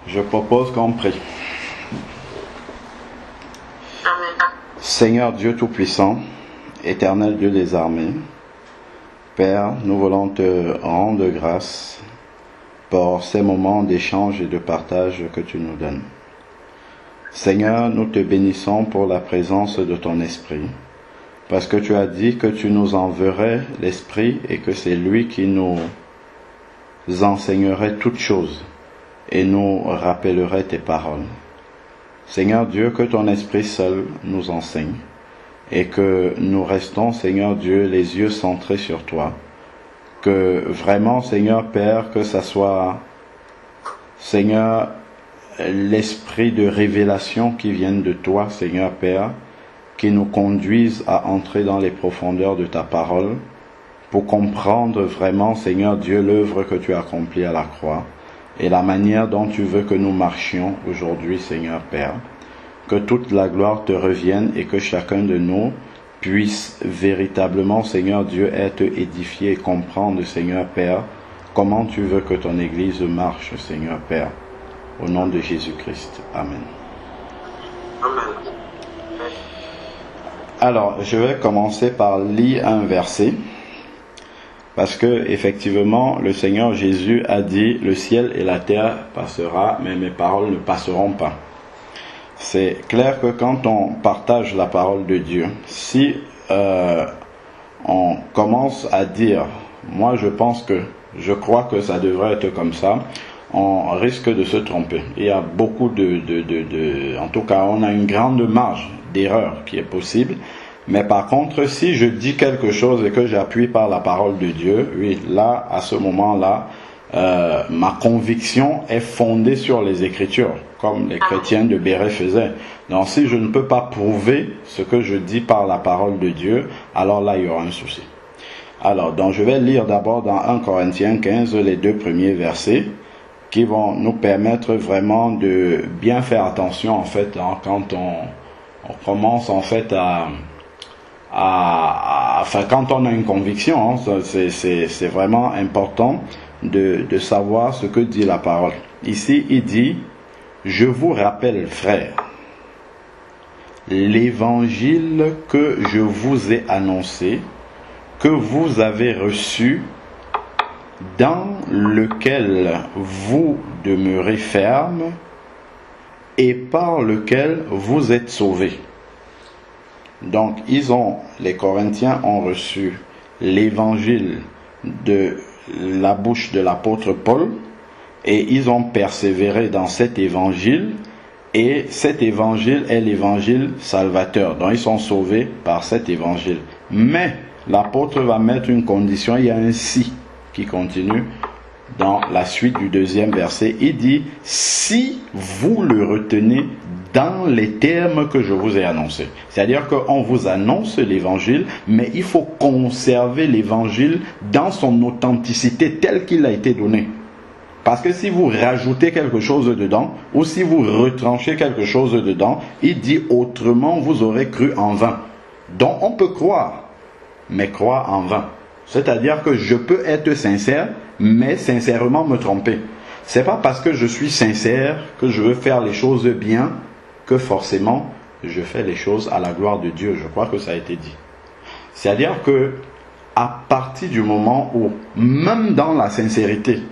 Je propose qu'on prie. Amen. Seigneur Dieu Tout-Puissant, éternel Dieu des armées, Père, nous voulons te rendre grâce pour ces moments d'échange et de partage que tu nous donnes. Seigneur, nous te bénissons pour la présence de ton Esprit, parce que tu as dit que tu nous enverrais l'Esprit et que c'est lui qui nous enseignerait toutes choses et nous rappellerait tes paroles. Seigneur Dieu, que ton Esprit seul nous enseigne et que nous restons, Seigneur Dieu, les yeux centrés sur toi. Que vraiment, Seigneur Père, que ça soit, Seigneur, l'esprit de révélation qui vienne de toi, Seigneur Père, qui nous conduise à entrer dans les profondeurs de ta parole pour comprendre vraiment, Seigneur Dieu, l'œuvre que tu as accomplie à la croix et la manière dont tu veux que nous marchions aujourd'hui, Seigneur Père. Que toute la gloire te revienne et que chacun de nous puisse véritablement, Seigneur Dieu, être édifié et comprendre, Seigneur Père, comment tu veux que ton Église marche, Seigneur Père. Au nom de Jésus-Christ. Amen. Amen. Alors, je vais commencer par lire un verset. Parce que, effectivement, le Seigneur Jésus a dit, le ciel et la terre passera, mais mes paroles ne passeront pas. C'est clair que quand on partage la parole de Dieu, si on commence à dire, moi je crois que ça devrait être comme ça, on risque de se tromper. Il y a beaucoup en tout cas, on a une grande marge d'erreur qui est possible. Mais par contre, si je dis quelque chose et que j'appuie par la parole de Dieu, oui, là, à ce moment-là, ma conviction est fondée sur les Écritures, comme les chrétiens de Béret faisaient. Donc, si je ne peux pas prouver ce que je dis par la parole de Dieu, alors là, il y aura un souci. Alors, donc, je vais lire d'abord dans 1 Corinthiens 15, les 2 premiers versets, qui vont nous permettre vraiment de bien faire attention, en fait, hein, quand on commence, en fait, enfin, quand on a une conviction, hein, c'est vraiment important de savoir ce que dit la parole. Ici, il dit, je vous rappelle, frères, l'évangile que je vous ai annoncé, que vous avez reçu, dans lequel vous demeurez ferme et par lequel vous êtes sauvés. Donc, les Corinthiens ont reçu l'évangile de la bouche de l'apôtre Paul et ils ont persévéré dans cet évangile et cet évangile est l'évangile salvateur. Donc, ils sont sauvés par cet évangile. Mais, l'apôtre va mettre une condition, il y a un si qui continue dans la suite du 2e verset. Il dit, si vous le retenez dans les termes que je vous ai annoncés. C'est-à-dire qu'on vous annonce l'évangile, mais il faut conserver l'évangile dans son authenticité telle qu'il a été donné. Parce que si vous rajoutez quelque chose dedans, ou si vous retranchez quelque chose dedans, il dit autrement vous aurez cru en vain. Donc on peut croire, mais croire en vain. C'est-à-dire que je peux être sincère, mais sincèrement me tromper. C'est pas parce que je suis sincère que je veux faire les choses bien que forcément je fais les choses à la gloire de Dieu. Je crois que ça a été dit. C'est-à-dire que à partir du moment où, même dans la sincérité,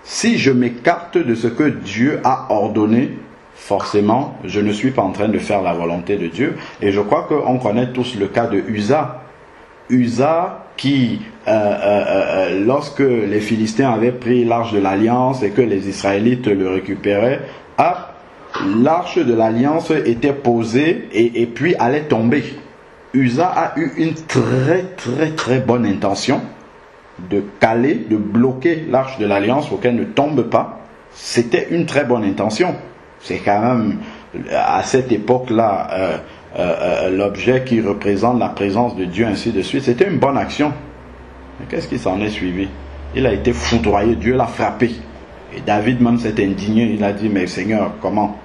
si je m'écarte de ce que Dieu a ordonné, forcément, je ne suis pas en train de faire la volonté de Dieu. Et je crois qu'on connaît tous le cas de Uza. Uza qui, lorsque les Philistins avaient pris l'arche de l'Alliance et que les Israélites le récupéraient, l'arche de l'Alliance était posée et puis allait tomber. Uza a eu une très bonne intention de caler, de bloquer l'arche de l'Alliance pour qu'elle ne tombe pas. C'était une très bonne intention. C'est quand même, à cette époque-là, l'objet qui représente la présence de Dieu, ainsi de suite. C'était une bonne action. Mais qu'est-ce qui s'en est suivi? Il a été foudroyé, Dieu l'a frappé. Et David même s'est indigné, il a dit, mais Seigneur, comment?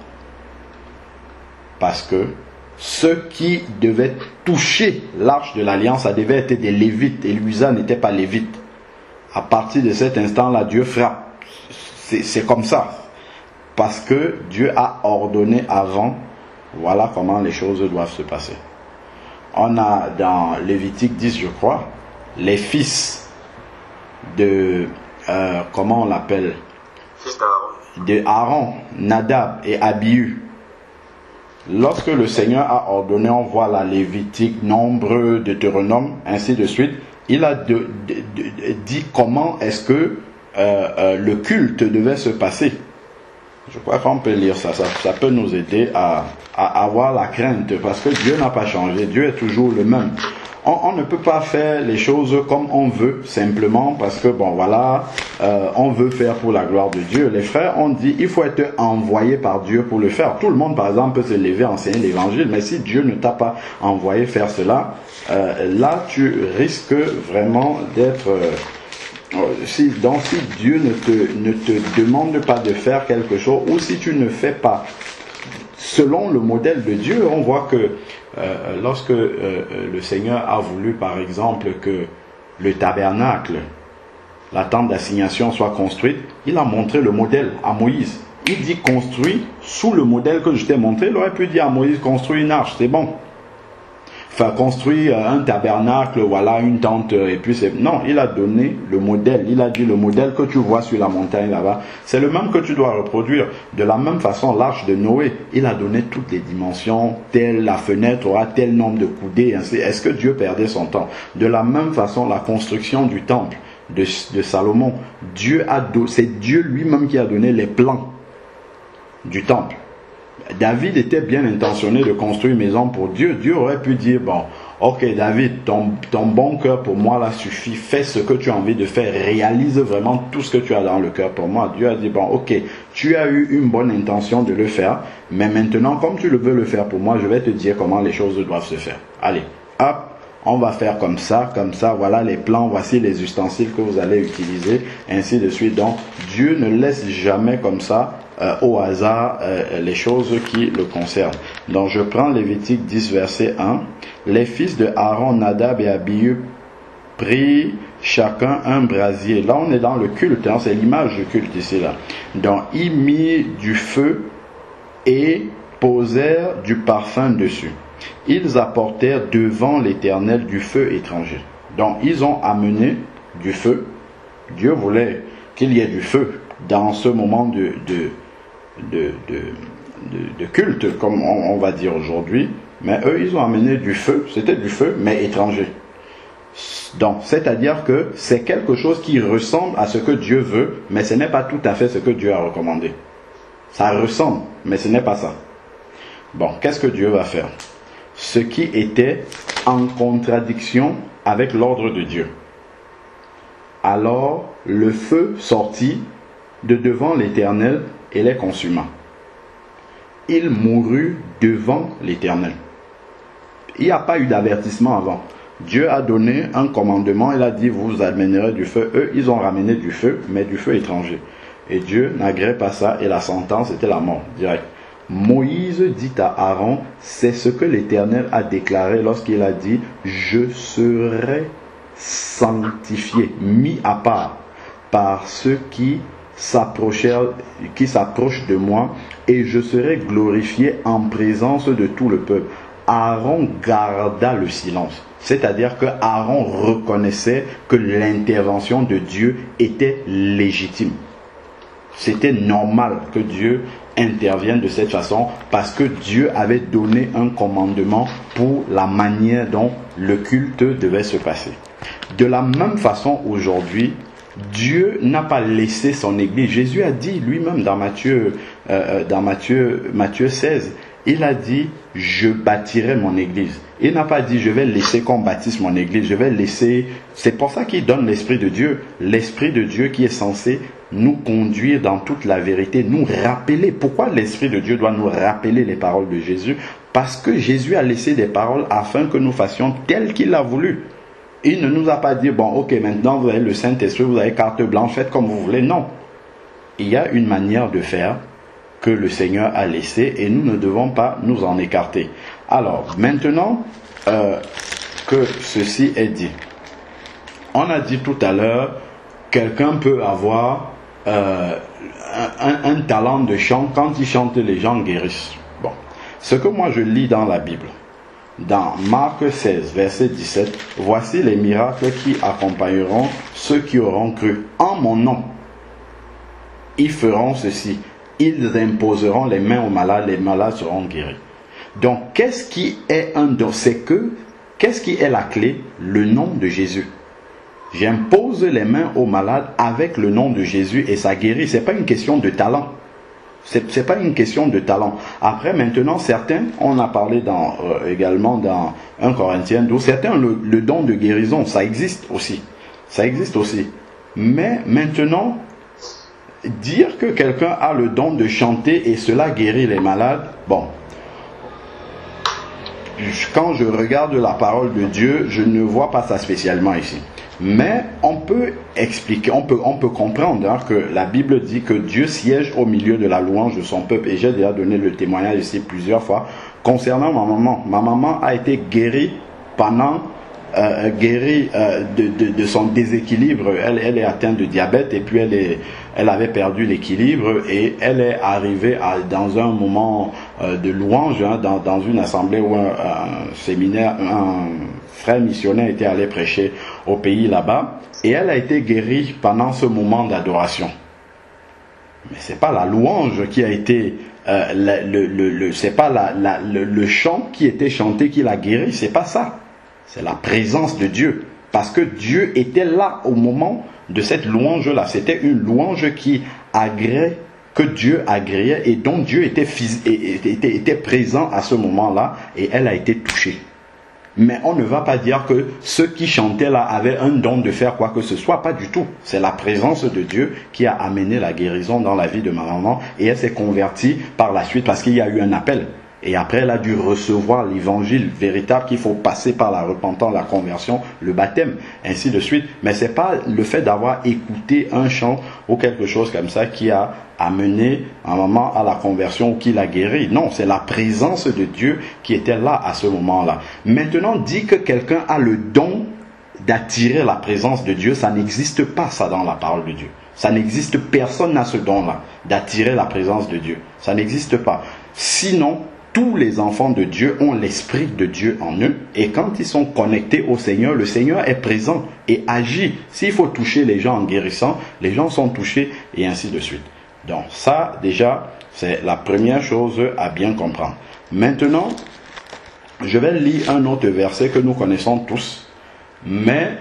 Parce que ceux qui devaient toucher l'arche de l'Alliance, ça devait être des Lévites, et Uza n'était pas Lévite. À partir de cet instant-là, Dieu frappe. C'est comme ça. parce que Dieu a ordonné avant, voilà comment les choses doivent se passer. On a dans Lévitique 10, je crois, les fils de, comment on l'appelle, Fils d'Aaron. de Aaron, Nadab et Abihu. Lorsque le Seigneur a ordonné, on voit la Lévitique, Nombre, Deutéronome, ainsi de suite, il a dit comment est-ce que le culte devait se passer. Je crois qu'on peut lire ça. Ça peut nous aider à avoir la crainte, parce que Dieu n'a pas changé, Dieu est toujours le même. On ne peut pas faire les choses comme on veut, simplement parce que, bon voilà, on veut faire pour la gloire de Dieu. Les frères ont dit, il faut être envoyé par Dieu pour le faire. Tout le monde, par exemple, peut se lever, enseigner l'évangile, mais si Dieu ne t'a pas envoyé faire cela, là, tu risques vraiment d'être... si Dieu ne te demande pas de faire quelque chose, ou si tu ne fais pas selon le modèle de Dieu, on voit que lorsque le Seigneur a voulu, par exemple, que le tabernacle, la tente d'assignation soit construite, il a montré le modèle à Moïse. Il dit construit sous le modèle que je t'ai montré. Il aurait pu dire à Moïse construis une arche, c'est bon. Enfin, construire un tabernacle, voilà, une tente, et puis c'est... Non, il a donné le modèle. Il a dit le modèle que tu vois sur la montagne là-bas, c'est le même que tu dois reproduire. De la même façon, l'arche de Noé, il a donné toutes les dimensions, telle la fenêtre aura tel nombre de coudées, ainsi. Est-ce que Dieu perdait son temps? De la même façon, la construction du temple de Salomon, c'est Dieu lui-même qui a donné les plans du temple. David était bien intentionné de construire une maison pour Dieu. Dieu aurait pu dire, bon, ok David, ton bon cœur pour moi là suffit, fais ce que tu as envie de faire, réalise vraiment tout ce que tu as dans le cœur pour moi. Dieu a dit, bon ok, tu as eu une bonne intention de le faire, mais maintenant comme tu le veux le faire pour moi, je vais te dire comment les choses doivent se faire. Allez, hop, on va faire comme ça, voilà les plans, voici les ustensiles que vous allez utiliser, ainsi de suite. Donc Dieu ne laisse jamais comme ça au hasard les choses qui le concernent. Donc je prends Lévitique 10 verset 1. Les fils de Aaron, Nadab et Abihu prirent chacun un brasier. Là on est dans le culte, hein, c'est l'image du culte ici là. Donc ils mirent du feu et posèrent du parfum dessus. Ils apportèrent devant l'Éternel du feu étranger. Donc ils ont amené du feu. Dieu voulait qu'il y ait du feu dans ce moment de culte, comme on va dire aujourd'hui, mais eux ils ont amené du feu, c'était du feu mais étranger. Donc c'est-à-dire que c'est quelque chose qui ressemble à ce que Dieu veut, mais ce n'est pas tout à fait ce que Dieu a recommandé. Ça ressemble, mais ce n'est pas ça. Bon, qu'est-ce que Dieu va faire? Ce qui était en contradiction avec l'ordre de Dieu. Alors le feu sortit de devant l'Éternel et les consuma. Il mourut devant l'Éternel. Il n'y a pas eu d'avertissement avant. Dieu a donné un commandement, il a dit vous amènerez du feu. Eux, ils ont ramené du feu, mais du feu étranger. Et Dieu n'agrée pas ça, et la sentence était la mort, direct. Moïse dit à Aaron, c'est ce que l'Éternel a déclaré lorsqu'il a dit, je serai sanctifié, mis à part par ceux qui s'approchent de moi, et je serai glorifié en présence de tout le peuple. Aaron garda le silence. C'est-à-dire que Aaron reconnaissait que l'intervention de Dieu était légitime. C'était normal que Dieu intervienne de cette façon parce que Dieu avait donné un commandement pour la manière dont le culte devait se passer. De la même façon aujourd'hui, Dieu n'a pas laissé son église. Jésus a dit lui-même dans Matthieu 16, il a dit je bâtirai mon église. Il n'a pas dit je vais laisser qu'on bâtisse mon église, je vais laisser. C'est pour ça qu'il donne l'Esprit de Dieu qui est censé nous conduire dans toute la vérité, nous rappeler. Pourquoi l'Esprit de Dieu doit nous rappeler les paroles de Jésus? Parce que Jésus a laissé des paroles afin que nous fassions tel qu'il a voulu. Il ne nous a pas dit, bon ok, maintenant vous avez le Saint-Esprit, vous avez carte blanche, faites comme vous voulez. Non. Il y a une manière de faire que le Seigneur a laissée et nous ne devons pas nous en écarter. Alors, maintenant que ceci est dit, on a dit tout à l'heure, quelqu'un peut avoir un talent de chant. Quand il chante, les gens guérissent. Bon, ce que moi je lis dans la Bible, dans Marc 16, verset 17, voici les miracles qui accompagneront ceux qui auront cru. En mon nom, ils feront ceci. Ils imposeront les mains aux malades, les malades seront guéris. Donc, qu'est-ce qui est un don? Qu'est-ce qui est la clé? Le nom de Jésus. J'impose les mains aux malades avec le nom de Jésus et ça guérit. Ce n'est pas une question de talent. C'est pas une question de talent. Après, maintenant, certains, on a parlé également dans 1 Corinthiens 12, certains ont le don de guérison, ça existe aussi. Ça existe aussi. Mais maintenant, dire que quelqu'un a le don de chanter et cela guérit les malades, bon. Quand je regarde la parole de Dieu, je ne vois pas ça spécialement ici. Mais on peut expliquer, on peut comprendre que la Bible dit que Dieu siège au milieu de la louange de son peuple. Et j'ai déjà donné le témoignage ici plusieurs fois concernant ma maman. Ma maman a été guérie de son déséquilibre. Elle est atteinte de diabète et puis elle avait perdu l'équilibre et elle est arrivée dans un moment de louange, dans une assemblée ou un séminaire, un frère missionnaire était allé prêcher au pays là-bas et elle a été guérie pendant ce moment d'adoration. Mais c'est pas la louange qui a été c'est pas le chant qui était chanté qui l'a guérie, c'est pas ça. C'est la présence de Dieu. Parce que Dieu était là au moment de cette louange-là. C'était une louange qui agréait, que Dieu agréait et dont Dieu était présent à ce moment-là et elle a été touchée. Mais on ne va pas dire que ceux qui chantaient là avaient un don de faire quoi que ce soit. Pas du tout. C'est la présence de Dieu qui a amené la guérison dans la vie de ma maman et elle s'est convertie par la suite parce qu'il y a eu un appel. Et après, elle a dû recevoir l'évangile véritable qu'il faut passer par la repentance, la conversion, le baptême, ainsi de suite. Mais ce n'est pas le fait d'avoir écouté un chant ou quelque chose comme ça qui a amené un moment à la conversion ou qui l'a guéri. Non, c'est la présence de Dieu qui était là à ce moment-là. Maintenant, dit que quelqu'un a le don d'attirer la présence de Dieu, ça n'existe pas ça dans la parole de Dieu. Ça n'existe, personne n'a ce don-là, d'attirer la présence de Dieu. Ça n'existe pas. Sinon, tous les enfants de Dieu ont l'Esprit de Dieu en eux et quand ils sont connectés au Seigneur, le Seigneur est présent et agit. S'il faut toucher les gens en guérissant, les gens sont touchés et ainsi de suite. Donc ça déjà, c'est la première chose à bien comprendre. Maintenant, je vais lire un autre verset que nous connaissons tous, mais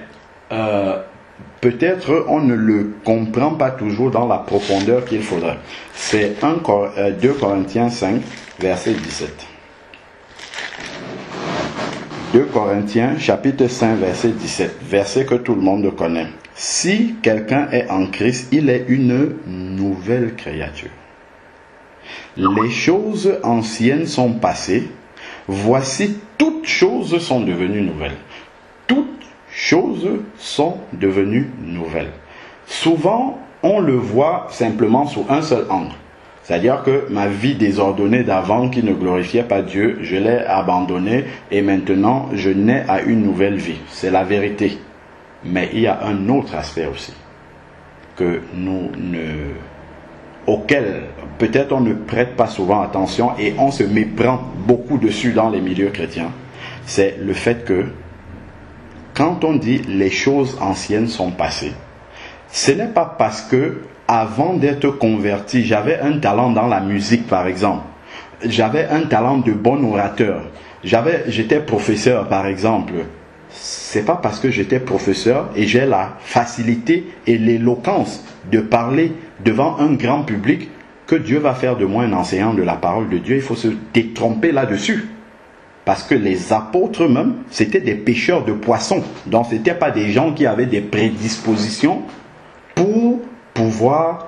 peut-être on ne le comprend pas toujours dans la profondeur qu'il faudrait. C'est 2 Corinthiens 5, verset 17. 2 Corinthiens, chapitre 5, verset 17. Verset que tout le monde connaît. Si quelqu'un est en Christ, il est une nouvelle créature. Les choses anciennes sont passées. Voici, toutes choses sont devenues nouvelles. Toutes choses sont devenues nouvelles. Souvent, on le voit simplement sous un seul angle. C'est-à-dire que ma vie désordonnée d'avant qui ne glorifiait pas Dieu, je l'ai abandonnée et maintenant je nais à une nouvelle vie. C'est la vérité. Mais il y a un autre aspect aussi auquel peut-être on ne prête pas souvent attention et on se méprend beaucoup dessus dans les milieux chrétiens. C'est le fait que quand on dit les choses anciennes sont passées, ce n'est pas parce que avant d'être converti, j'avais un talent dans la musique par exemple. J'avais un talent de bon orateur. J'étais professeur par exemple. C'est pas parce que j'étais professeur et j'ai la facilité et l'éloquence de parler devant un grand public que Dieu va faire de moi un enseignant de la parole de Dieu. Il faut se détromper là-dessus. Parce que les apôtres même, c'était des pêcheurs de poissons. Donc ce n'étaient pas des gens qui avaient des prédispositions pour pouvoir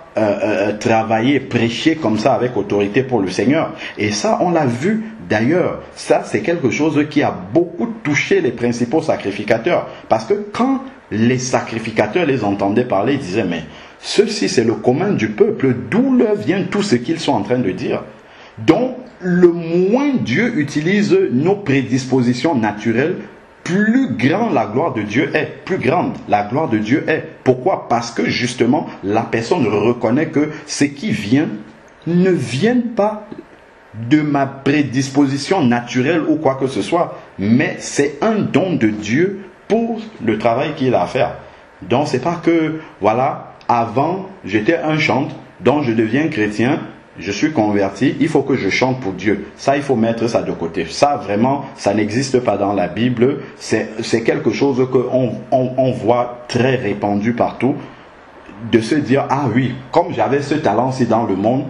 travailler, prêcher comme ça avec autorité pour le Seigneur. Et ça, on l'a vu d'ailleurs. Ça, c'est quelque chose qui a beaucoup touché les principaux sacrificateurs. Parce que quand les sacrificateurs les entendaient parler, ils disaient, mais ceci, c'est le commun du peuple. D'où leur vient tout ce qu'ils sont en train de dire? Donc, le moins Dieu utilise nos prédispositions naturelles plus grande la gloire de Dieu est. Plus grande la gloire de Dieu est. Pourquoi? Parce que justement, la personne reconnaît que ce qui vient ne vient pas de ma prédisposition naturelle ou quoi que ce soit, mais c'est un don de Dieu pour le travail qu'il a à faire. Donc c'est pas que, voilà, avant j'étais un chantre, donc je deviens chrétien, je suis converti, il faut que je chante pour Dieu. Ça, il faut mettre ça de côté. Ça, vraiment, ça n'existe pas dans la Bible. C'est quelque chose qu'on voit très répandu partout, de se dire, ah oui, comme j'avais ce talent-ci dans le monde,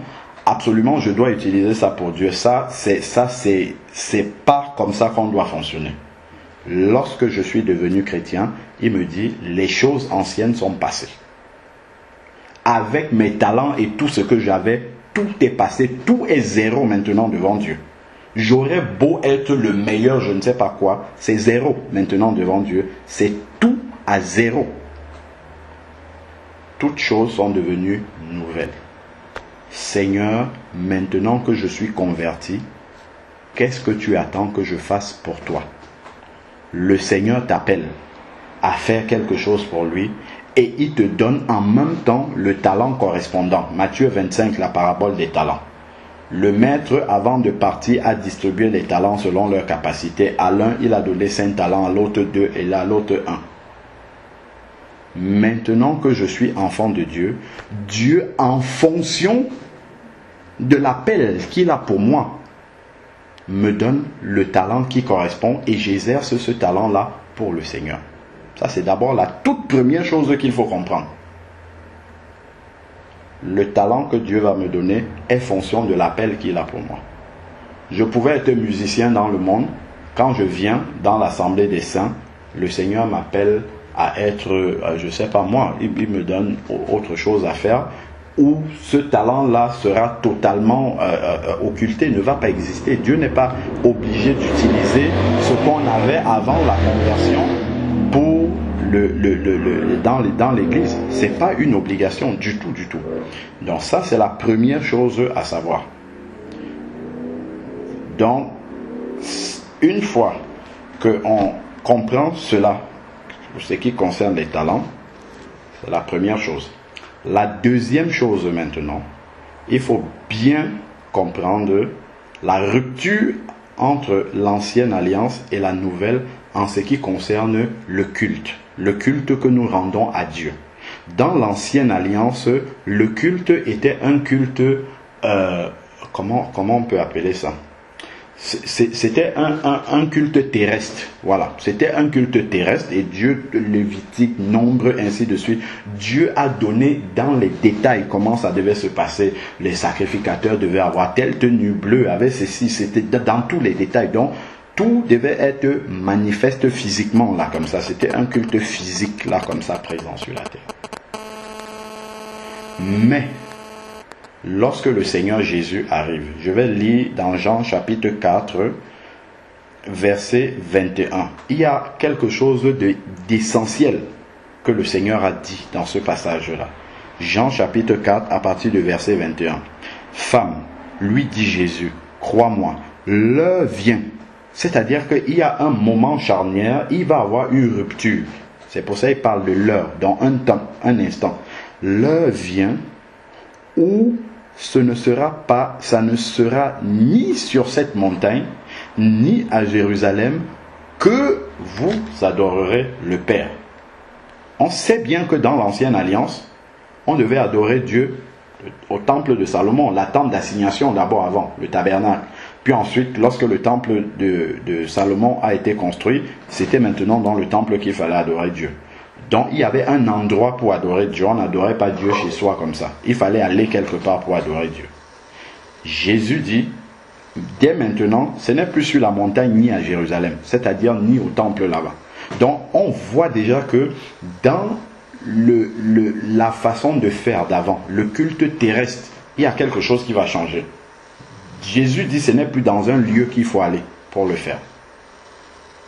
absolument, je dois utiliser ça pour Dieu. C'est pas comme ça qu'on doit fonctionner. Lorsque je suis devenu chrétien, il me dit, les choses anciennes sont passées. Avec mes talents et tout ce que j'avais, tout est passé, tout est zéro maintenant devant Dieu. J'aurais beau être le meilleur, je ne sais pas quoi, c'est zéro maintenant devant Dieu. C'est tout à zéro. Toutes choses sont devenues nouvelles. Seigneur, maintenant que je suis converti, qu'est-ce que tu attends que je fasse pour toi? Le Seigneur t'appelle à faire quelque chose pour lui et il te donne en même temps le talent correspondant. Matthieu 25, la parabole des talents. Le maître, avant de partir, a distribué les talents selon leur capacité. À l'un, il a donné 5 talents, à l'autre 2 et à l'autre 1. Maintenant que je suis enfant de Dieu, Dieu, en fonction de l'appel qu'il a pour moi, me donne le talent qui correspond et j'exerce ce talent-là pour le Seigneur. Ça, c'est d'abord la toute première chose qu'il faut comprendre. Le talent que Dieu va me donner est fonction de l'appel qu'il a pour moi. Je pouvais être musicien dans le monde. Quand je viens dans l'assemblée des saints, le Seigneur m'appelle à être, je ne sais pas moi, il me donne autre chose à faire, où ce talent-là sera totalement occulté, ne va pas exister. Dieu n'est pas obligé d'utiliser ce qu'on avait avant la conversion pour dans l'église. Ce n'est pas une obligation du tout, du tout. Donc ça, c'est la première chose à savoir. Donc, une fois qu'on comprend cela, pour ce qui concerne les talents, c'est la première chose. La deuxième chose maintenant, il faut bien comprendre la rupture entre l'ancienne alliance et la nouvelle en ce qui concerne le culte que nous rendons à Dieu. Dans l'ancienne alliance, le culte était un culte, comment on peut appeler ça? C'était un culte terrestre, voilà, c'était un culte terrestre et Dieu, Lévitique, Nombre, ainsi de suite, Dieu a donné dans les détails comment ça devait se passer. Les sacrificateurs devaient avoir telle tenue bleue, avec ceci, c'était dans tous les détails, donc tout devait être manifeste physiquement là comme ça, c'était un culte physique là comme ça présent sur la terre. Mais lorsque le Seigneur Jésus arrive, je vais lire dans Jean chapitre 4, verset 21. Il y a quelque chose d'essentiel que le Seigneur a dit dans ce passage-là. Jean chapitre 4, à partir du verset 21. Femme, lui dit Jésus, crois-moi, l'heure vient. C'est-à-dire qu'il y a un moment charnière, il va avoir une rupture. C'est pour ça qu'il parle de l'heure, dans un temps, un instant. L'heure vient où ça ne sera ni sur cette montagne, ni à Jérusalem, que vous adorerez le Père. On sait bien que dans l'ancienne alliance, on devait adorer Dieu au temple de Salomon, la tente d'assignation d'abord avant, le tabernacle. Puis ensuite, lorsque le temple de Salomon a été construit, c'était maintenant dans le temple qu'il fallait adorer Dieu. Donc il y avait un endroit pour adorer Dieu. On n'adorait pas Dieu chez soi comme ça. Il fallait aller quelque part pour adorer Dieu. Jésus dit, dès maintenant, ce n'est plus sur la montagne ni à Jérusalem, c'est-à-dire ni au temple là-bas. Donc on voit déjà que dans la façon de faire d'avant, le culte terrestre, il y a quelque chose qui va changer. Jésus dit, ce n'est plus dans un lieu qu'il faut aller pour le faire.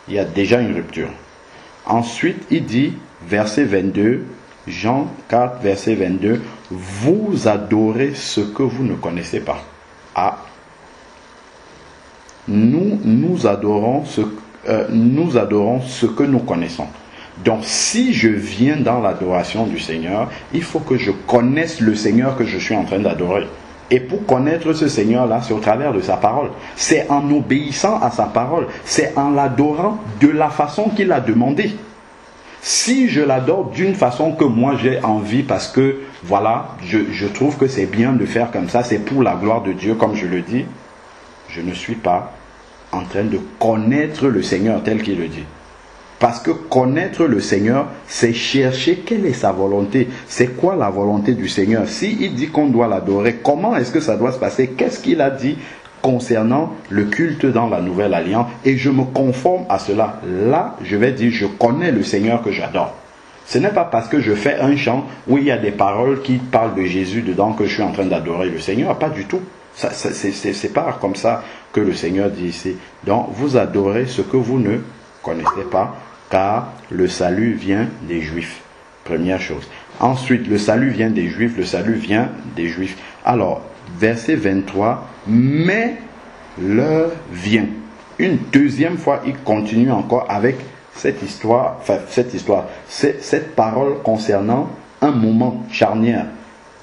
Il y a déjà une rupture. Ensuite, il dit, verset 22, Jean 4, verset 22, vous adorez ce que vous ne connaissez pas. Ah, nous adorons nous adorons ce que nous connaissons. Donc si je viens dans l'adoration du Seigneur, il faut que je connaisse le Seigneur que je suis en train d'adorer. Et pour connaître ce Seigneur-là, c'est au travers de sa parole. C'est en obéissant à sa parole. C'est en l'adorant de la façon qu'il a demandé. Si je l'adore d'une façon que moi j'ai envie, parce que voilà, je trouve que c'est bien de faire comme ça, c'est pour la gloire de Dieu, comme je le dis, je ne suis pas en train de connaître le Seigneur tel qu'il le dit. Parce que connaître le Seigneur, c'est chercher quelle est sa volonté. C'est quoi la volonté du Seigneur? S'il dit qu'on doit l'adorer, comment est-ce que ça doit se passer? Qu'est-ce qu'il a dit concernant le culte dans la Nouvelle Alliance? Et je me conforme à cela. Là, je vais dire, je connais le Seigneur que j'adore. Ce n'est pas parce que je fais un chant où il y a des paroles qui parlent de Jésus dedans que je suis en train d'adorer le Seigneur. Pas du tout. C'est pas comme ça que le Seigneur dit ici. Donc, vous adorez ce que vous ne connaissez pas, car le salut vient des Juifs. Première chose. Ensuite, le salut vient des Juifs, le salut vient des Juifs. Alors, verset 23, mais l'heure vient. Une deuxième fois, il continue encore avec cette histoire, cette parole concernant un moment charnière.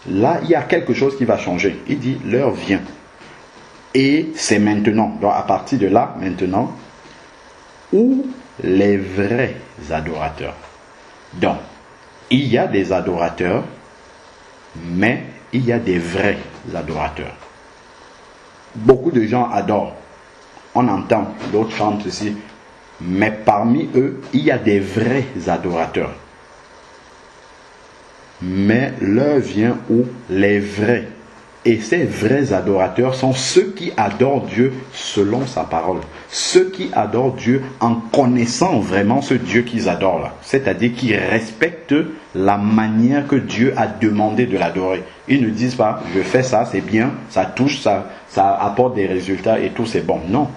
Là, il y a quelque chose qui va changer. Il dit, l'heure vient. Et c'est maintenant. Donc, à partir de là, maintenant, où les vrais adorateurs. Donc, il y a des adorateurs, mais il y a des vrais adorateurs. Beaucoup de gens adorent. On entend, d'autres chantent aussi. Mais parmi eux, il y a des vrais adorateurs. Mais l'heure vient où les vrais. Et ces vrais adorateurs sont ceux qui adorent Dieu selon sa parole. Ceux qui adorent Dieu en connaissant vraiment ce Dieu qu'ils adorent là. C'est-à-dire qui respectent la manière que Dieu a demandé de l'adorer. Ils ne disent pas, je fais ça, c'est bien, ça touche, ça apporte des résultats et tout, c'est bon. Non.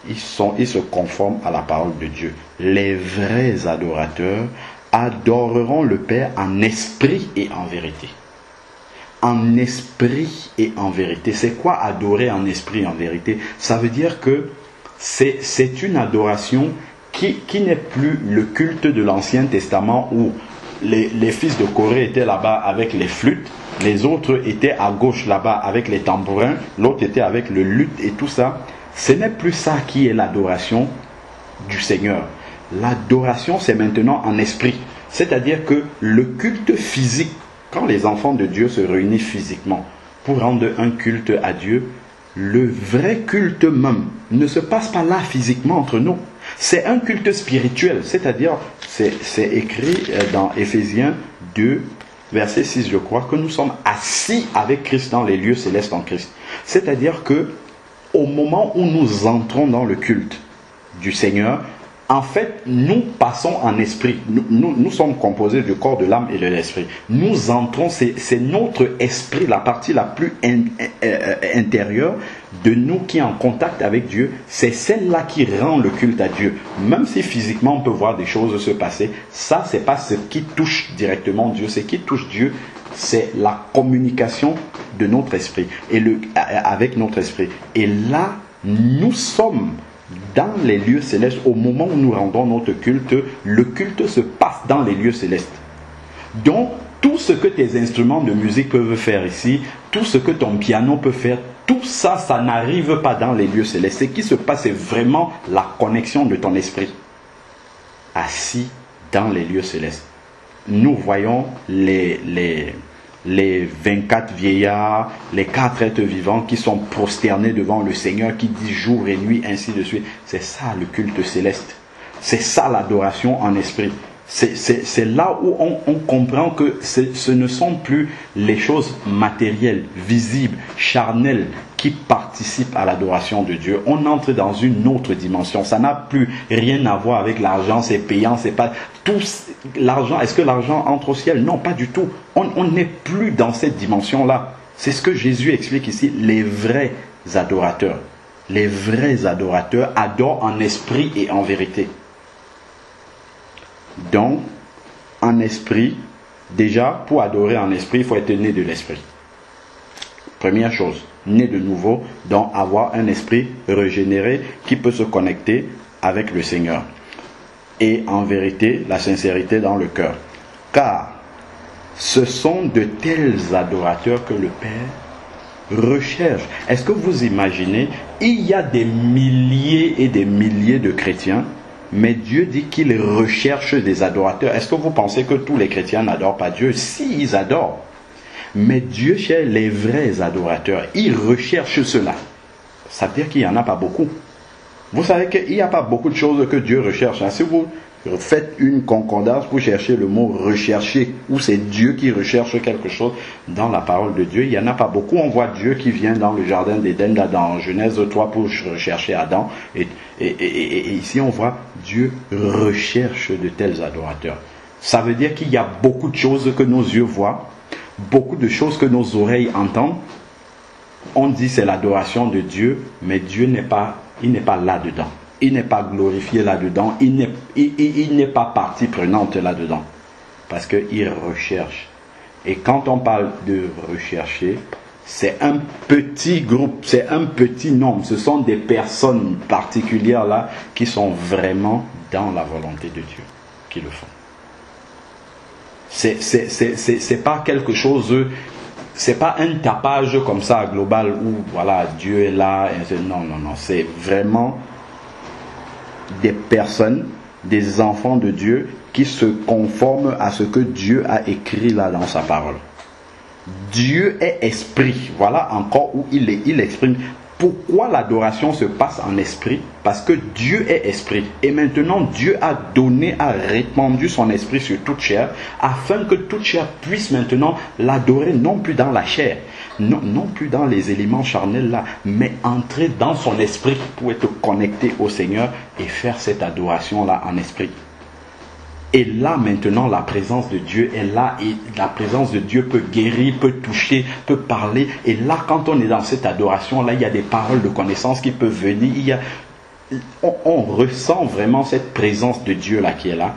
Ils se conforment à la parole de Dieu. Les vrais adorateurs adoreront le Père en esprit et en vérité. En esprit et en vérité. C'est quoi adorer en esprit et en vérité? Ça veut dire que c'est une adoration qui n'est plus le culte de l'Ancien Testament où les fils de Corée étaient là-bas avec les flûtes, les autres étaient à gauche là-bas avec les tambourins, l'autre était avec le luth et tout ça. Ce n'est plus ça qui est l'adoration du Seigneur. L'adoration, c'est maintenant en esprit. C'est-à-dire que le culte physique, quand les enfants de Dieu se réunissent physiquement pour rendre un culte à Dieu, le vrai culte même ne se passe pas là physiquement entre nous. C'est un culte spirituel, c'est-à-dire, c'est écrit dans Éphésiens 2, verset 6, je crois, que nous sommes assis avec Christ dans les lieux célestes en Christ. C'est-à-dire que au moment où nous entrons dans le culte du Seigneur, en fait, nous passons en esprit. Nous sommes composés du corps, de l'âme et de l'esprit. Nous entrons, c'est notre esprit, la partie la plus intérieure de nous qui est en contact avec Dieu. C'est celle-là qui rend le culte à Dieu. Même si physiquement on peut voir des choses se passer, ça, c'est pas ce qui touche directement Dieu. Ce qui touche Dieu, c'est la communication de notre esprit avec notre esprit. Et là, nous sommes dans les lieux célestes. Au moment où nous rendons notre culte, le culte se passe dans les lieux célestes. Donc, tout ce que tes instruments de musique peuvent faire ici, tout ce que ton piano peut faire, tout ça, ça n'arrive pas dans les lieux célestes. Ce qui se passe, c'est vraiment la connexion de ton esprit assis dans les lieux célestes. Nous voyons les 24 vieillards, les 4 êtres vivants qui sont prosternés devant le Seigneur, qui disent jour et nuit, ainsi de suite. C'est ça le culte céleste. C'est ça l'adoration en esprit. C'est là où on comprend que ce ne sont plus les choses matérielles, visibles, charnelles, qui participent à l'adoration de Dieu. On entre dans une autre dimension. Ça n'a plus rien à voir avec l'argent, c'est payant, c'est pas... Tout l'argent, est-ce que l'argent entre au ciel? Non, pas du tout. On n'est plus dans cette dimension-là. C'est ce que Jésus explique ici. Les vrais adorateurs adorent en esprit et en vérité. Donc, en esprit, déjà, pour adorer en esprit, il faut être né de l'esprit. Première chose, né de nouveau, donc avoir un esprit régénéré qui peut se connecter avec le Seigneur. Et en vérité, la sincérité dans le cœur. Car ce sont de tels adorateurs que le Père recherche. Est-ce que vous imaginez, il y a des milliers et des milliers de chrétiens, mais Dieu dit qu'il recherche des adorateurs. Est-ce que vous pensez que tous les chrétiens n'adorent pas Dieu? Si, ils adorent. Mais Dieu cherche les vrais adorateurs. Il recherche cela. Ça veut dire qu'il n'y en a pas beaucoup. Vous savez qu'il n'y a pas beaucoup de choses que Dieu recherche. Si vous faites une concordance pour chercher le mot rechercher, où c'est Dieu qui recherche quelque chose dans la parole de Dieu, il n'y en a pas beaucoup. On voit Dieu qui vient dans le jardin d'Éden, dans Genèse 3 pour rechercher Adam. Et ici on voit Dieu recherche de tels adorateurs. Ça veut dire qu'il y a beaucoup de choses que nos yeux voient, beaucoup de choses que nos oreilles entendent. On dit c'est l'adoration de Dieu, mais Dieu n'est pas là-dedans. Il n'est pas glorifié là-dedans. Il n'est pas partie prenante là-dedans. Parce qu'il recherche. Et quand on parle de rechercher, c'est un petit groupe, c'est un petit nombre. Ce sont des personnes particulières là qui sont vraiment dans la volonté de Dieu, qui le font. C'est pas quelque chose, c'est pas un tapage comme ça global où voilà Dieu est là. Non, c'est vraiment des personnes, des enfants de Dieu qui se conforment à ce que Dieu a écrit là dans sa parole. Dieu est esprit. Voilà encore où il exprime. Pourquoi l'adoration se passe en esprit? Parce que Dieu est esprit. Et maintenant, Dieu a répandu son esprit sur toute chair, afin que toute chair puisse maintenant l'adorer, non plus dans la chair, non plus dans les éléments charnels là, mais entrer dans son esprit pour être connecté au Seigneur et faire cette adoration là en esprit. Et là maintenant la présence de Dieu est là, et la présence de Dieu peut guérir, peut toucher, peut parler. Et là quand on est dans cette adoration là, il y a des paroles de connaissance qui peuvent venir. On ressent vraiment cette présence de Dieu là qui est là.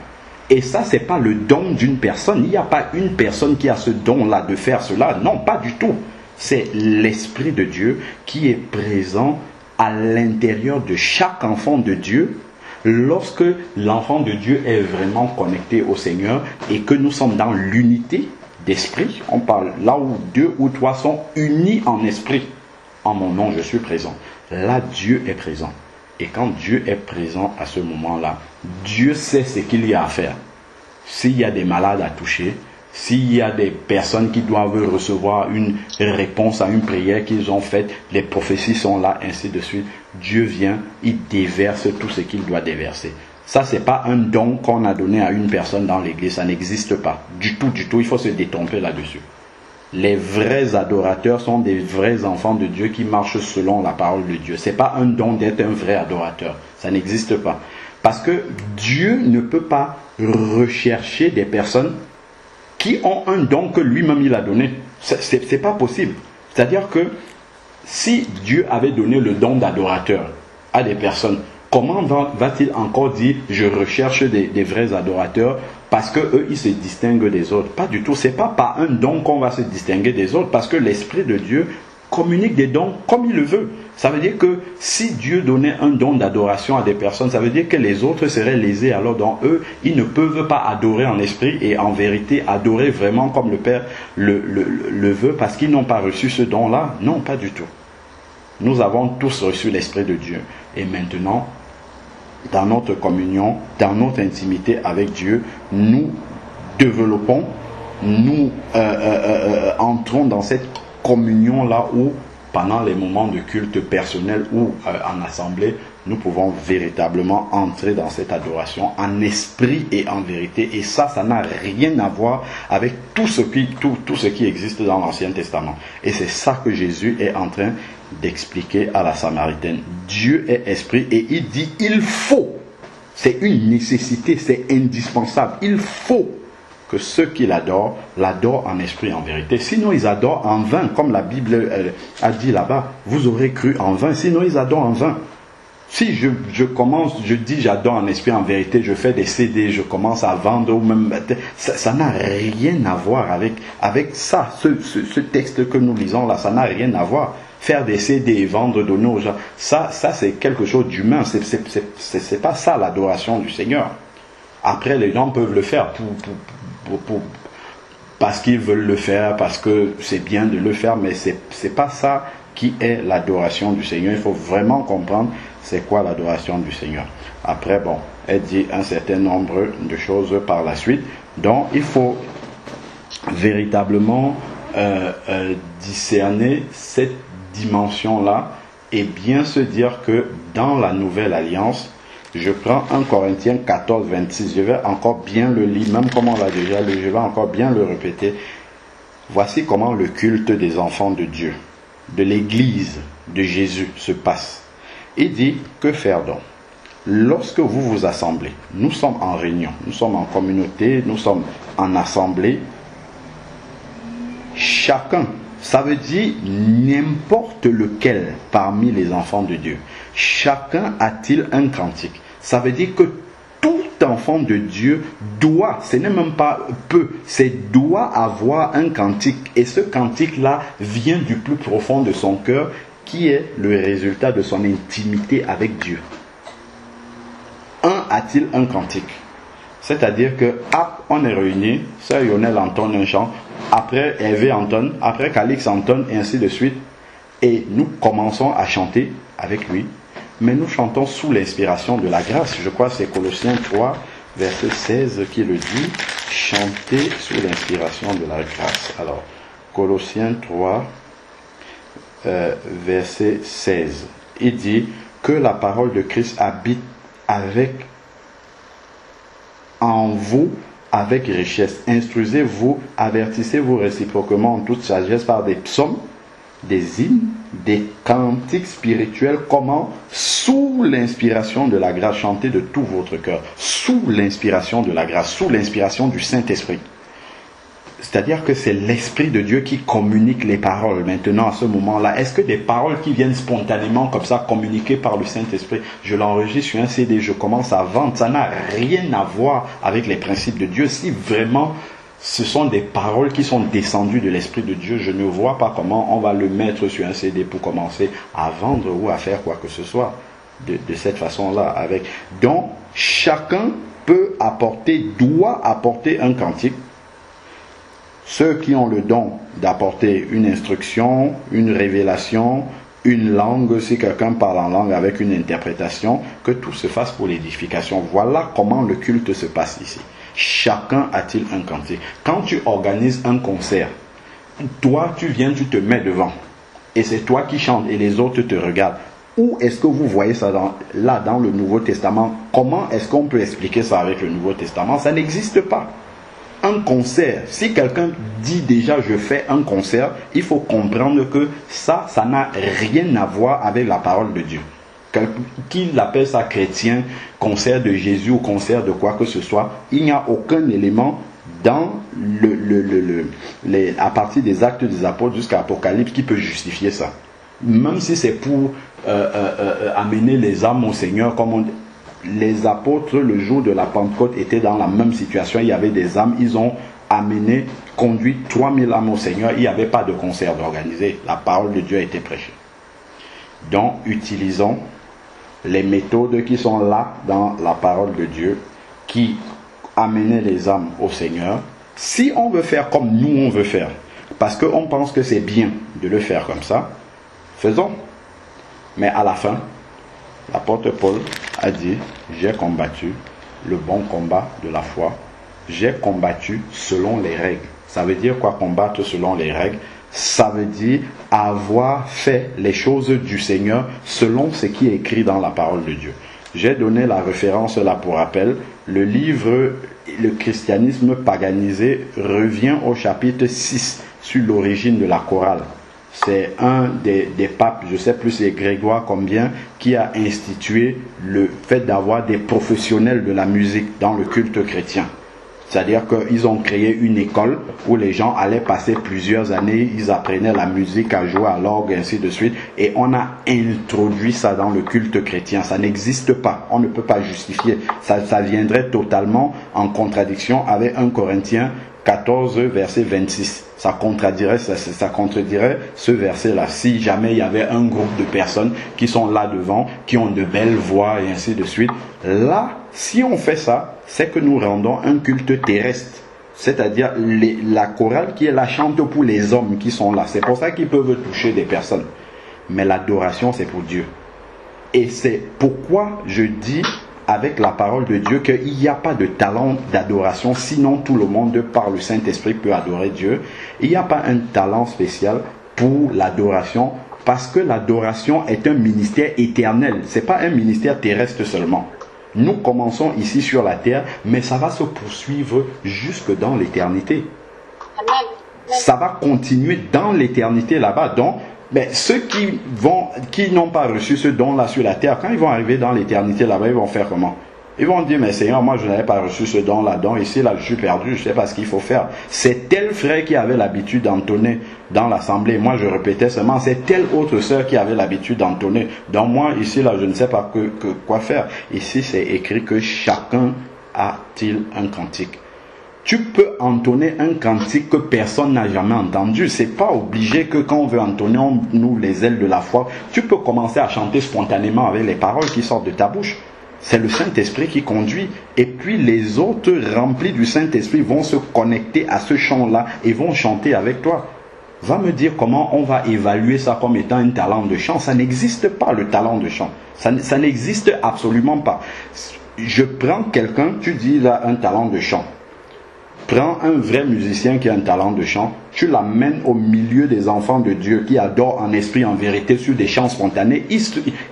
Et ça c'est pas le don d'une personne. Il n'y a pas une personne qui a ce don là de faire cela. Non, pas du tout. C'est l'Esprit de Dieu qui est présent à l'intérieur de chaque enfant de Dieu. Lorsque l'enfant de Dieu est vraiment connecté au Seigneur et que nous sommes dans l'unité d'esprit, on parle là où 2 ou 3 sont unis en esprit, en mon nom je suis présent. Là Dieu est présent. Et quand Dieu est présent à ce moment-là, Dieu sait ce qu'il y a à faire. S'il y a des malades à toucher, s'il y a des personnes qui doivent recevoir une réponse à une prière qu'ils ont faite, les prophéties sont là, ainsi de suite. Dieu vient, il déverse tout ce qu'il doit déverser. Ça, c'est pas un don qu'on a donné à une personne dans l'église, ça n'existe pas. Du tout, il faut se détromper là-dessus. Les vrais adorateurs sont des vrais enfants de Dieu qui marchent selon la parole de Dieu. C'est pas un don d'être un vrai adorateur, ça n'existe pas. Parce que Dieu ne peut pas rechercher des personnes qui ont un don que lui-même il a donné. C'est pas possible. C'est-à-dire que si Dieu avait donné le don d'adorateur à des personnes, comment va-t-il encore dire je recherche des vrais adorateurs parce que eux ils se distinguent des autres? Pas du tout. C'est pas par un don qu'on va se distinguer des autres, parce que l'Esprit de Dieu communique des dons comme il le veut. Ça veut dire que si Dieu donnait un don d'adoration à des personnes, ça veut dire que les autres seraient lésés. Alors dans eux, ils ne peuvent pas adorer en esprit et en vérité, adorer vraiment comme le Père le veut, parce qu'ils n'ont pas reçu ce don-là. Non, pas du tout. Nous avons tous reçu l'Esprit de Dieu. Et maintenant, dans notre communion, dans notre intimité avec Dieu, nous développons, nous entrons dans cette communion-là où, pendant les moments de culte personnel ou en assemblée, nous pouvons véritablement entrer dans cette adoration en esprit et en vérité. Et ça n'a rien à voir avec tout ce qui existe dans l'Ancien Testament. Et c'est ça que Jésus est en train d'expliquer à la Samaritaine. Dieu est esprit et il dit il faut, c'est une nécessité, c'est indispensable, il faut que ceux qui l'adorent en esprit et en vérité. Sinon ils adorent en vain, comme la Bible a dit là-bas, vous aurez cru en vain, sinon ils adorent en vain. Si je dis j'adore en esprit en vérité, je fais des CD, je commence à vendre, ou même ça n'a rien à voir avec ça. Ce texte que nous lisons là, ça n'a rien à voir. faire des CD, vendre, donner aux gens. Ça c'est quelque chose d'humain. C'est pas ça l'adoration du Seigneur. Après, les gens peuvent le faire parce qu'ils veulent le faire, parce que c'est bien de le faire, mais c'est pas ça qui est l'adoration du Seigneur. Il faut vraiment comprendre c'est quoi l'adoration du Seigneur. Après, bon, elle dit un certain nombre de choses par la suite. Donc, il faut véritablement discerner cette dimension-là et bien se dire que dans la nouvelle alliance, je prends 1 Corinthiens 14, 26, je vais encore bien le lire, même comme on l'a déjà lu, je vais encore bien le répéter. Voici comment le culte des enfants de Dieu, de l'Église de Jésus se passe. Il dit, que faire donc? Lorsque vous vous assemblez, nous sommes en réunion, nous sommes en communauté, nous sommes en assemblée, chacun, ça veut dire n'importe lequel parmi les enfants de Dieu, chacun a-t-il un cantique. Ça veut dire que tout enfant de Dieu doit, ce n'est même pas peut, c'est doit avoir un cantique. Et ce cantique-là vient du plus profond de son cœur, qui est le résultat de son intimité avec Dieu. Un a-t-il un cantique? C'est-à-dire que, on est réunis, Sœur Yonel entonne un chant, après Hervé entonne, après Calix entonne, et ainsi de suite. Et nous commençons à chanter avec lui, mais nous chantons sous l'inspiration de la grâce. Je crois que c'est Colossiens 3, verset 16 qui le dit, chanter sous l'inspiration de la grâce. Alors, Colossiens 3, verset 16, il dit que la parole de Christ habite en vous avec richesse. Instruisez-vous, avertissez-vous réciproquement en toute sagesse par des psaumes, des hymnes, des cantiques spirituels. Comment? Sous l'inspiration de la grâce, chantez de tout votre cœur. Sous l'inspiration de la grâce, sous l'inspiration du Saint-Esprit. C'est-à-dire que c'est l'Esprit de Dieu qui communique les paroles maintenant à ce moment-là. Est-ce que des paroles qui viennent spontanément comme ça, communiquées par le Saint-Esprit, je l'enregistre sur un CD, je commence à vendre, ça n'a rien à voir avec les principes de Dieu. Si vraiment ce sont des paroles qui sont descendues de l'Esprit de Dieu, je ne vois pas comment on va le mettre sur un CD pour commencer à vendre ou à faire quoi que ce soit de cette façon-là. Donc, chacun peut apporter, doit apporter un cantique. Ceux qui ont le don d'apporter une instruction, une révélation, une langue, si quelqu'un parle en langue avec une interprétation, que tout se fasse pour l'édification. Voilà comment le culte se passe ici. Chacun a-t-il un cantique. Quand tu organises un concert, toi tu viens, tu te mets devant. Et c'est toi qui chantes et les autres te regardent. Où est-ce que vous voyez ça là dans le Nouveau Testament? Comment est-ce qu'on peut expliquer ça avec le Nouveau Testament? Ça n'existe pas. Un concert, si quelqu'un dit déjà je fais un concert, il faut comprendre que ça n'a rien à voir avec la parole de Dieu. Qu'il appelle ça chrétien, concert de Jésus ou concert de quoi que ce soit, il n'y a aucun élément dans à partir des Actes des Apôtres jusqu'à Apocalypse qui peut justifier ça. Même si c'est pour amener les âmes au Seigneur, comme on dit. Les apôtres, le jour de la Pentecôte, étaient dans la même situation. Il y avait des âmes, ils ont conduit 3000 âmes au Seigneur. Il n'y avait pas de concert d'organiser. La parole de Dieu a été prêchée. Donc, utilisons les méthodes qui sont là dans la parole de Dieu, qui amenaient les âmes au Seigneur. Si on veut faire comme nous on veut faire, parce qu'on pense que c'est bien de le faire comme ça, faisons. Mais à la fin, l'apôtre Paul a dit, j'ai combattu le bon combat de la foi, j'ai combattu selon les règles. Ça veut dire quoi, combattre selon les règles? Ça veut dire avoir fait les choses du Seigneur selon ce qui est écrit dans la parole de Dieu. J'ai donné la référence là pour rappel. Le livre Le christianisme paganisé revient au chapitre 6 sur l'origine de la chorale. C'est un des papes, je ne sais plus c'est Grégoire combien, qui a institué le fait d'avoir des professionnels de la musique dans le culte chrétien. C'est-à-dire qu'ils ont créé une école où les gens allaient passer plusieurs années, ils apprenaient la musique, à jouer à l'orgue, ainsi de suite. Et on a introduit ça dans le culte chrétien. Ça n'existe pas. On ne peut pas justifier. Ça viendrait totalement en contradiction avec 1 Corinthiens 14, verset 26. Ça contredirait ce verset-là. Si jamais il y avait un groupe de personnes qui sont là devant, qui ont de belles voix et ainsi de suite. Là, si on fait ça, c'est que nous rendons un culte terrestre. C'est-à-dire la chorale qui est là chante pour les hommes qui sont là. C'est pour ça qu'ils peuvent toucher des personnes. Mais l'adoration, c'est pour Dieu. Et c'est pourquoi je dis avec la parole de Dieu qu'il n'y a pas de talent d'adoration, sinon tout le monde par le Saint-Esprit peut adorer Dieu. Il n'y a pas un talent spécial pour l'adoration, parce que l'adoration est un ministère éternel. Ce n'est pas un ministère terrestre seulement. Nous commençons ici sur la terre, mais ça va se poursuivre jusque dans l'éternité. Ça va continuer dans l'éternité là-bas. Donc, ceux qui n'ont pas reçu ce don-là sur la terre, quand ils vont arriver dans l'éternité là-bas, ils vont faire comment? Ils vont dire, mais Seigneur, moi je n'avais pas reçu ce don-là, donc ici là je suis perdu, je ne sais pas ce qu'il faut faire. C'est tel frère qui avait l'habitude d'entonner dans l'assemblée, moi je répétais seulement, c'est telle autre sœur qui avait l'habitude d'entonner. Donc moi ici là je ne sais pas quoi faire. Ici c'est écrit que chacun a-t-il un cantique. Tu peux entonner un cantique que personne n'a jamais entendu. C'est pas obligé que quand on veut entonner, on ouvre les ailes de la foi. Tu peux commencer à chanter spontanément avec les paroles qui sortent de ta bouche. C'est le Saint-Esprit qui conduit. Et puis les autres remplis du Saint-Esprit vont se connecter à ce chant-là et vont chanter avec toi. Va me dire comment on va évaluer ça comme étant un talent de chant. Ça n'existe pas, le talent de chant. Ça n'existe absolument pas. Je prends quelqu'un, tu dis là un talent de chant. Prends un vrai musicien qui a un talent de chant, tu l'amènes au milieu des enfants de Dieu qui adorent en esprit, en vérité, sur des chants spontanés.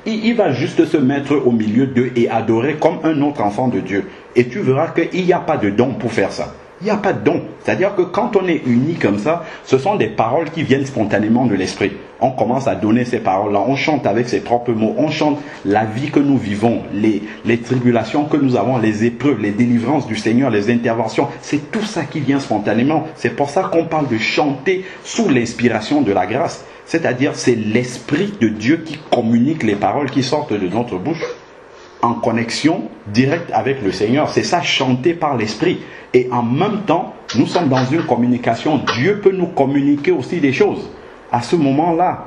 Il va juste se mettre au milieu d'eux et adorer comme un autre enfant de Dieu. Et tu verras qu'il n'y a pas de don pour faire ça. Il n'y a pas de don. C'est-à-dire que quand on est unis comme ça, ce sont des paroles qui viennent spontanément de l'esprit. On commence à donner ces paroles-là, on chante avec ses propres mots, on chante la vie que nous vivons, les tribulations que nous avons, les épreuves, les délivrances du Seigneur, les interventions. C'est tout ça qui vient spontanément. C'est pour ça qu'on parle de chanter sous l'inspiration de la grâce. C'est-à-dire c'est l'Esprit de Dieu qui communique les paroles qui sortent de notre bouche en connexion directe avec le Seigneur. C'est ça, chanter par l'Esprit. Et en même temps, nous sommes dans une communication. Dieu peut nous communiquer aussi des choses. À ce moment-là,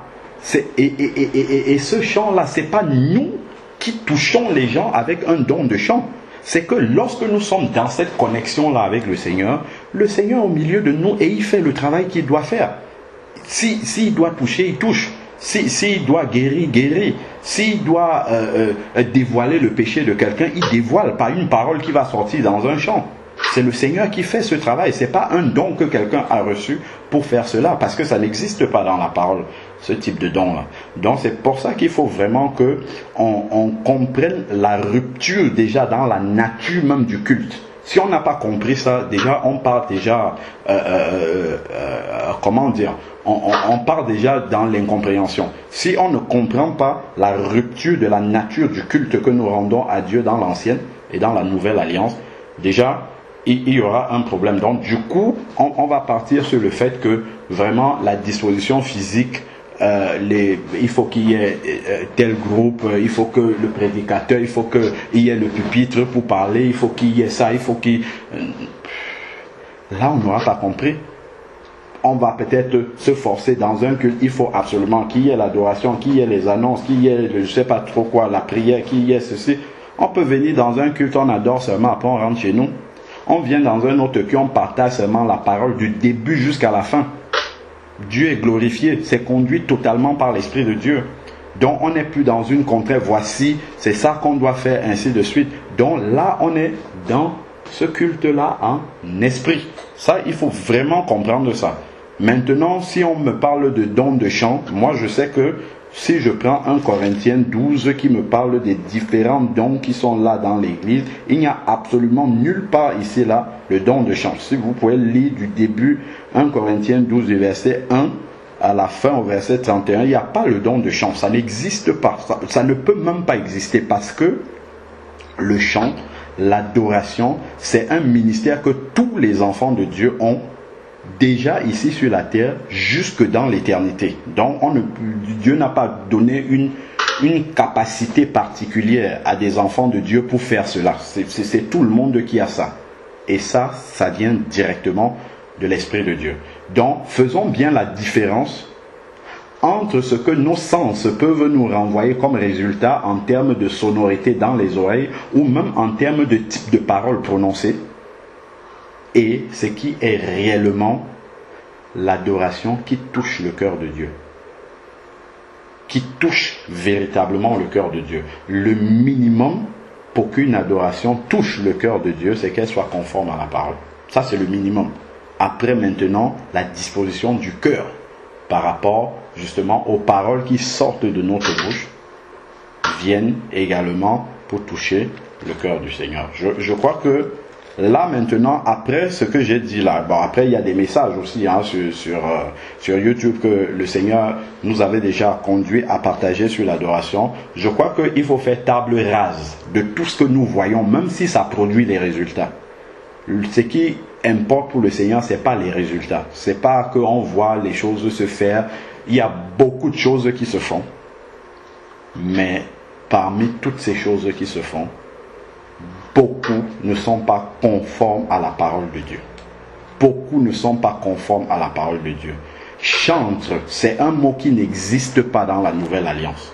et ce chant-là, ce n'est pas nous qui touchons les gens avec un don de chant. C'est que lorsque nous sommes dans cette connexion-là avec le Seigneur est au milieu de nous et il fait le travail qu'il doit faire. S'il doit toucher, il touche. S'il doit guérir, il guérit. S'il doit dévoiler le péché de quelqu'un, il dévoile par une parole qui va sortir dans un chant. C'est le Seigneur qui fait ce travail. Ce n'est pas un don que quelqu'un a reçu pour faire cela, parce que ça n'existe pas dans la parole, ce type de don-là. Donc c'est pour ça qu'il faut vraiment qu'on comprenne la rupture déjà dans la nature même du culte. Si on n'a pas compris ça, déjà on part déjà, comment dire, on part déjà dans l'incompréhension. Si on ne comprend pas la rupture de la nature du culte que nous rendons à Dieu dans l'ancienne et dans la nouvelle alliance, déjà il y aura un problème. Donc du coup, on va partir sur le fait que vraiment la disposition physique, il faut qu'il y ait tel groupe, il faut que le prédicateur, il faut qu'il y ait le pupitre pour parler, il faut qu'il y ait ça, il faut qu'il... Là, on n'aura pas compris. On va peut-être se forcer dans un culte, il faut absolument qu'il y ait l'adoration, qu'il y ait les annonces, qu'il y ait, je ne sais pas trop quoi, la prière, qu'il y ait ceci. On peut venir dans un culte, on adore seulement, après on rentre chez nous. On vient dans un autre culte, on partage seulement la parole du début jusqu'à la fin. Dieu est glorifié, c'est conduit totalement par l'Esprit de Dieu. Donc on n'est plus dans une contrainte, voici, c'est ça qu'on doit faire, ainsi de suite. Donc là, on est dans ce culte-là en esprit. Ça, il faut vraiment comprendre ça. Maintenant, si on me parle de dons de chant, moi je sais que si je prends 1 Corinthiens 12 qui me parle des différents dons qui sont là dans l'église, il n'y a absolument nulle part ici là le don de chant. Si vous pouvez lire du début 1 Corinthiens 12 du verset 1 à la fin au verset 31, il n'y a pas le don de chant. Ça n'existe pas. Ça ne peut même pas exister parce que le chant, l'adoration, c'est un ministère que tous les enfants de Dieu ont déjà ici sur la terre jusque dans l'éternité. Donc Dieu n'a pas donné une capacité particulière à des enfants de Dieu pour faire cela. C'est tout le monde qui a ça. Et ça vient directement de l'Esprit de Dieu. Donc, faisons bien la différence entre ce que nos sens peuvent nous renvoyer comme résultat en termes de sonorité dans les oreilles ou même en termes de type de parole prononcée et ce qui est réellement l'adoration qui touche le cœur de Dieu, qui touche véritablement le cœur de Dieu. Le minimum pour qu'une adoration touche le cœur de Dieu, c'est qu'elle soit conforme à la parole. Ça, c'est le minimum. Après, maintenant, la disposition du cœur par rapport justement aux paroles qui sortent de notre bouche viennent également pour toucher le cœur du Seigneur. Je crois que là maintenant, après ce que j'ai dit là, bon après il y a des messages aussi sur YouTube que le Seigneur nous avait déjà conduit à partager sur l'adoration. Je crois qu'il faut faire table rase de tout ce que nous voyons, même si ça produit des résultats. Ce qui importe pour le Seigneur, c'est pas les résultats. C'est pas qu'on voit les choses se faire. Il y a beaucoup de choses qui se font. Mais parmi toutes ces choses qui se font, beaucoup ne sont pas conformes à la parole de Dieu. Beaucoup ne sont pas conformes à la parole de Dieu. Chantre, c'est un mot qui n'existe pas dans la Nouvelle Alliance.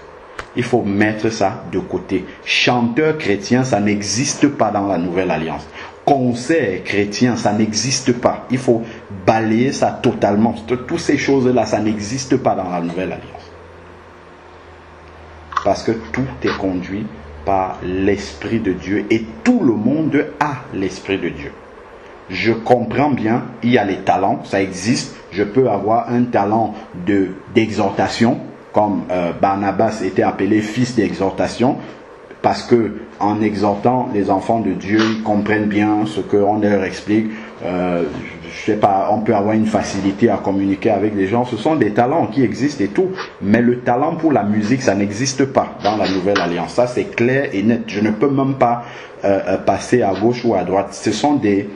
Il faut mettre ça de côté. Chanteur chrétien, ça n'existe pas dans la Nouvelle Alliance. Concert chrétien, ça n'existe pas. Il faut balayer ça totalement. Toutes ces choses-là, ça n'existe pas dans la Nouvelle Alliance. Parce que tout est conduit par l'Esprit de Dieu et tout le monde a l'Esprit de Dieu. Je comprends bien, il y a les talents, ça existe. Je peux avoir un talent d'exhortation, comme Barnabas était appelé fils d'exhortation, parce que en exhortant les enfants de Dieu, ils comprennent bien ce qu'on leur explique. Je sais pas, on peut avoir une facilité à communiquer avec les gens. Ce sont des talents qui existent et tout. Mais le talent pour la musique, ça n'existe pas dans la Nouvelle Alliance. Ça, c'est clair et net. Je ne peux même pas passer à gauche ou à droite. Ce sont des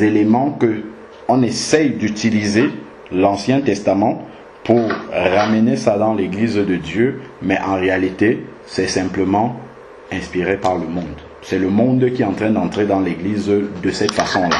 éléments que on essaye d'utiliser, l'Ancien Testament, pour ramener ça dans l'Église de Dieu. Mais en réalité, c'est simplement inspiré par le monde. C'est le monde qui est en train d'entrer dans l'Église de cette façon-là.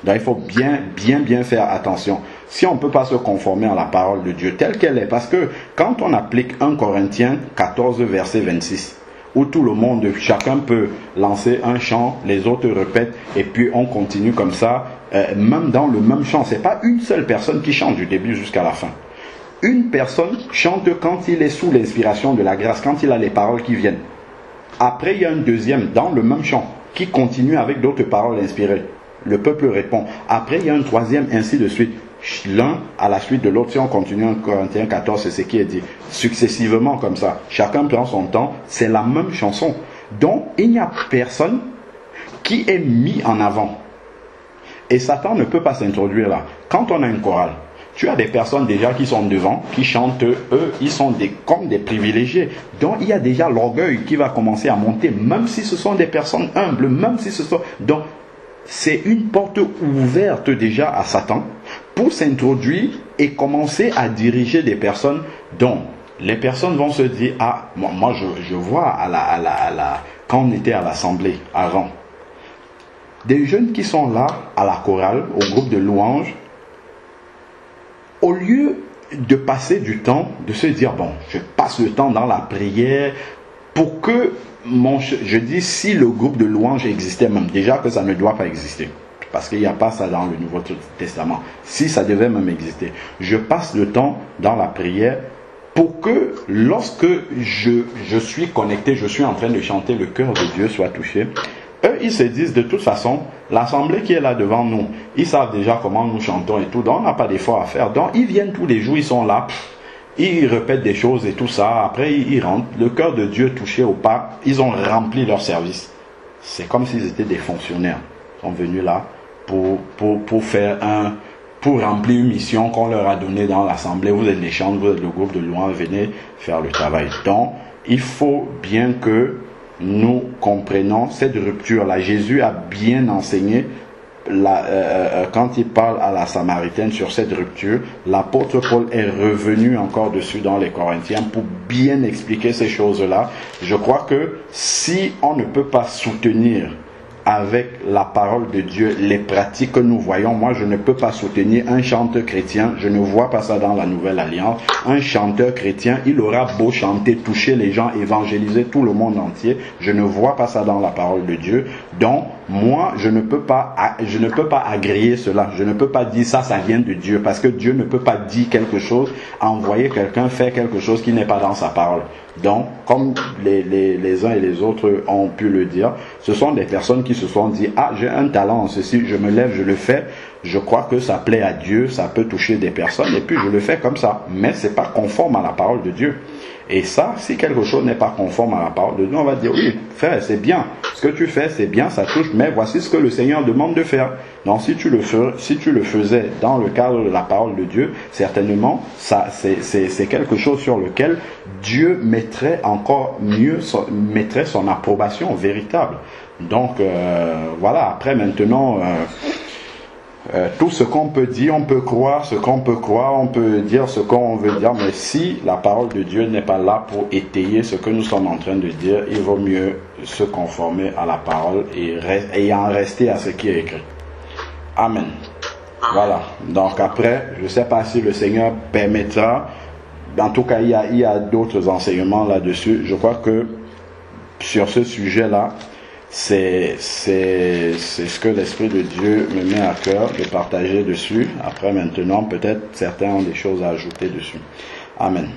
Donc il faut bien faire attention. Si on ne peut pas se conformer à la parole de Dieu telle qu'elle est, parce que quand on applique 1 Corinthiens 14, verset 26, où tout le monde, chacun peut lancer un chant, les autres répètent, et puis on continue comme ça, même dans le même chant. C'est pas une seule personne qui chante du début jusqu'à la fin. Une personne chante quand il est sous l'inspiration de la grâce, quand il a les paroles qui viennent. Après, il y a un deuxième dans le même chant qui continue avec d'autres paroles inspirées. Le peuple répond. Après, il y a un troisième, ainsi de suite. L'un à la suite de l'autre. Si on continue en Corinthiens 14, c'est ce qui est dit. Successivement comme ça. Chacun prend son temps. C'est la même chanson. Donc, il n'y a personne qui est mis en avant. Et Satan ne peut pas s'introduire là. Quand on a une chorale, tu as des personnes déjà qui sont devant, qui chantent, eux, ils sont comme des privilégiés. Donc, il y a déjà l'orgueil qui va commencer à monter, même si ce sont des personnes humbles, même si ce sont... Donc, c'est une porte ouverte déjà à Satan pour s'introduire et commencer à diriger des personnes dont les personnes vont se dire, ah, moi je vois quand on était à l'assemblée avant, des jeunes qui sont là à la chorale, au groupe de louanges, au lieu de passer du temps, de se dire, bon, je passe le temps dans la prière pour que je dis, si le groupe de louanges existait même, déjà que ça ne doit pas exister, parce qu'il n'y a pas ça dans le Nouveau Testament, si ça devait même exister, je passe le temps dans la prière pour que lorsque je suis connecté, je suis en train de chanter, le cœur de Dieu soit touché. Eux, ils se disent, de toute façon, l'assemblée qui est là devant nous, ils savent déjà comment nous chantons et tout, donc on n'a pas d'effort à faire. Donc ils viennent tous les jours, ils sont là, ils répètent des choses et tout ça, après ils rentrent, le cœur de Dieu touché au pas, ils ont rempli leur service. C'est comme s'ils étaient des fonctionnaires. Ils sont venus là pour remplir une mission qu'on leur a donnée dans l'assemblée. Vous êtes les chants, vous êtes le groupe de louanges, venez faire le travail. Donc, il faut bien que nous comprenions cette rupture-là. Jésus a bien enseigné quand il parle à la Samaritaine sur cette rupture. L'apôtre Paul est revenu encore dessus dans les Corinthiens pour bien expliquer ces choses-là. Je crois que si on ne peut pas soutenir avec la parole de Dieu, les pratiques que nous voyons. Moi, je ne peux pas soutenir un chanteur chrétien, je ne vois pas ça dans la Nouvelle Alliance. Un chanteur chrétien, il aura beau chanter, toucher les gens, évangéliser tout le monde entier, je ne vois pas ça dans la parole de Dieu. Donc, moi, je ne peux pas agréer cela. Je ne peux pas dire ça vient de Dieu, parce que Dieu ne peut pas dire quelque chose, envoyer quelqu'un faire quelque chose qui n'est pas dans sa parole. Donc, comme les uns et les autres ont pu le dire, ce sont des personnes qui se sont dit, ah, j'ai un talent en ceci, je me lève, je le fais, je crois que ça plaît à Dieu, ça peut toucher des personnes, et puis je le fais comme ça. Mais c'est pas conforme à la parole de Dieu. Et ça, si quelque chose n'est pas conforme à la parole de Dieu, on va dire, oui, frère, c'est bien. Ce que tu fais, c'est bien, ça touche, mais voici ce que le Seigneur demande de faire. Donc, si tu le faisais dans le cadre de la parole de Dieu, certainement, ça, c'est quelque chose sur lequel Dieu mettrait encore mieux, mettrait son approbation véritable. Donc, voilà, après, maintenant, tout ce qu'on peut dire, on peut croire ce qu'on peut croire, on peut dire ce qu'on veut dire, mais si la parole de Dieu n'est pas là pour étayer ce que nous sommes en train de dire, il vaut mieux se conformer à la parole et en rester à ce qui est écrit. Amen. Voilà. Donc après, je ne sais pas si le Seigneur permettra, en tout cas il y a d'autres enseignements là-dessus. Je crois que sur ce sujet-là, c'est ce que l'Esprit de Dieu me met à cœur de partager dessus. Après maintenant, peut-être certains ont des choses à ajouter dessus. Amen.